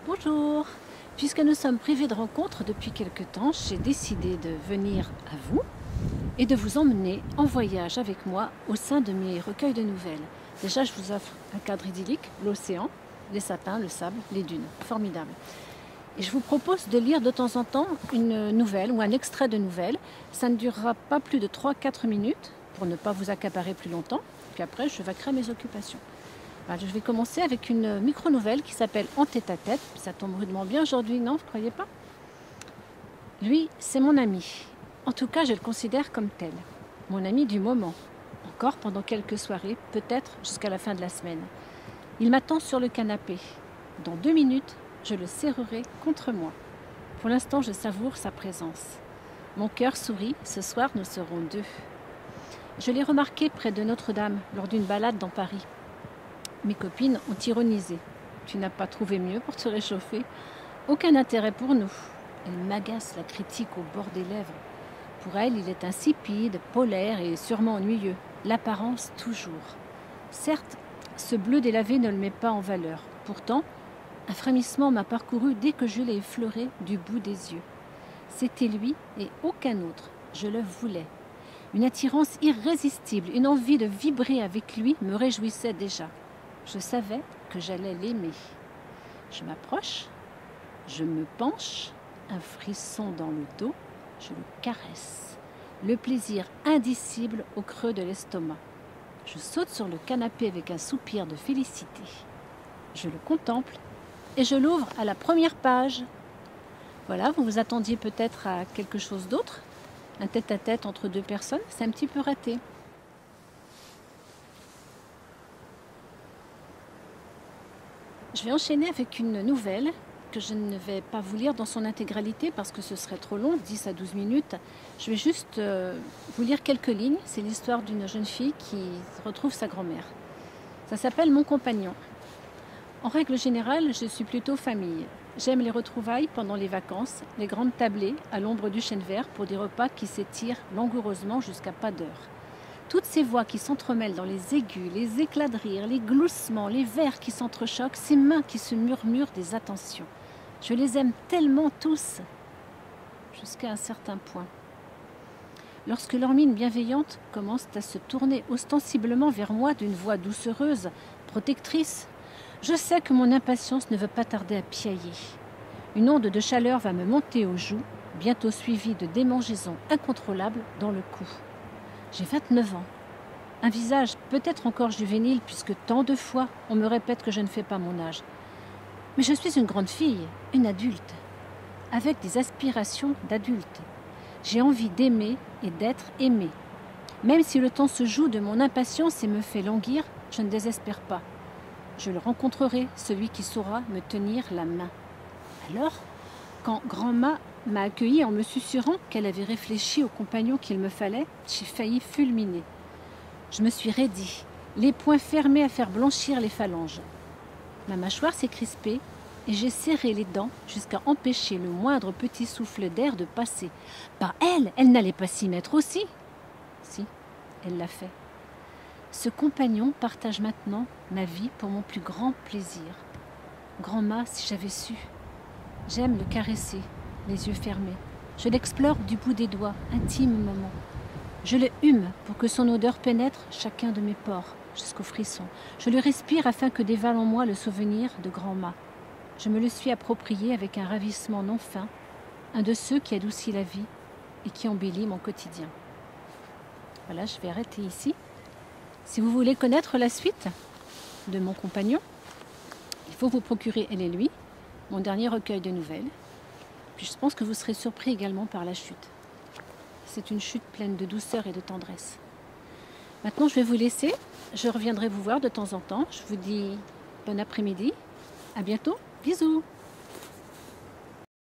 Bonjour. Puisque nous sommes privés de rencontres depuis quelque temps, j'ai décidé de venir à vous et de vous emmener en voyage avec moi au sein de mes recueils de nouvelles. Déjà, je vous offre un cadre idyllique, l'océan, les sapins, le sable, les dunes. Formidable. Et je vous propose de lire de temps en temps une nouvelle ou un extrait de nouvelle. Ça ne durera pas plus de 3-4 minutes pour ne pas vous accaparer plus longtemps. Puis après, je vaquerai à mes occupations. Alors, je vais commencer avec une micro-nouvelle qui s'appelle En tête-à-tête. Ça tombe rudement bien aujourd'hui, non, vous ne croyez pas? Lui, c'est mon ami. En tout cas, je le considère comme tel. Mon ami du moment. Encore pendant quelques soirées, peut-être jusqu'à la fin de la semaine. Il m'attend sur le canapé. Dans 2 minutes, je le serrerai contre moi. Pour l'instant, je savoure sa présence. Mon cœur sourit, ce soir nous serons 2. Je l'ai remarqué près de Notre-Dame lors d'une balade dans Paris. Mes copines ont ironisé. Tu n'as pas trouvé mieux pour te réchauffer? Aucun intérêt pour nous. Elle m'agace la critique au bord des lèvres. Pour elle, il est insipide, polaire et sûrement ennuyeux. L'apparence toujours. Certes, ce bleu délavé ne le met pas en valeur. Pourtant, un frémissement m'a parcouru dès que je l'ai effleuré du bout des yeux. C'était lui et aucun autre. Je le voulais. Une attirance irrésistible, une envie de vibrer avec lui me réjouissait déjà. Je savais que j'allais l'aimer. Je m'approche, je me penche, un frisson dans le dos, je le caresse. Le plaisir indicible au creux de l'estomac. Je saute sur le canapé avec un soupir de félicité. Je le contemple et je l'ouvre à la première page. Voilà, vous vous attendiez peut-être à quelque chose d'autre? Un tête-à-tête entre 2 personnes, c'est un petit peu raté. Je vais enchaîner avec une nouvelle que je ne vais pas vous lire dans son intégralité parce que ce serait trop long, 10 à 12 minutes. Je vais juste vous lire quelques lignes. C'est l'histoire d'une jeune fille qui retrouve sa grand-mère. Ça s'appelle Mon compagnon. En règle générale, je suis plutôt famille. J'aime les retrouvailles pendant les vacances, les grandes tablées à l'ombre du chêne vert pour des repas qui s'étirent langoureusement jusqu'à pas d'heure. Toutes ces voix qui s'entremêlent dans les aigus, les éclats de rire, les gloussements, les vers qui s'entrechoquent, ces mains qui se murmurent des attentions. Je les aime tellement tous, jusqu'à un certain point. Lorsque leurs mines bienveillantes commencent à se tourner ostensiblement vers moi d'une voix doucereuse, protectrice, je sais que mon impatience ne veut pas tarder à piailler. Une onde de chaleur va me monter aux joues, bientôt suivie de démangeaisons incontrôlables dans le cou. J'ai 29 ans. Un visage peut-être encore juvénile puisque tant de fois on me répète que je ne fais pas mon âge. Mais je suis une grande fille, une adulte, avec des aspirations d'adulte. J'ai envie d'aimer et d'être aimée. Même si le temps se joue de mon impatience et me fait languir, je ne désespère pas. Je le rencontrerai, celui qui saura me tenir la main. Alors, quand grand-ma m'a accueillie en me susurrant qu'elle avait réfléchi au compagnon qu'il me fallait, j'ai failli fulminer. Je me suis raidie, les poings fermés à faire blanchir les phalanges. Ma mâchoire s'est crispée et j'ai serré les dents jusqu'à empêcher le moindre petit souffle d'air de passer. Par elle n'allait pas s'y mettre aussi. Si, elle l'a fait. Ce compagnon partage maintenant ma vie pour mon plus grand plaisir. Grand-ma, si j'avais su. J'aime le caresser, les yeux fermés. Je l'explore du bout des doigts, intimement. Je le hume pour que son odeur pénètre chacun de mes pores, jusqu'au frisson. Je le respire afin que dévale en moi le souvenir de grand-ma. Je me le suis approprié avec un ravissement non fin, un de ceux qui adoucit la vie et qui embellit mon quotidien. Voilà, je vais arrêter ici. Si vous voulez connaître la suite de Mon compagnon, il faut vous procurer Elle et lui, mon dernier recueil de nouvelles. Puis je pense que vous serez surpris également par la chute. C'est une chute pleine de douceur et de tendresse. Maintenant, je vais vous laisser. Je reviendrai vous voir de temps en temps. Je vous dis bon après-midi. À bientôt. Bisous.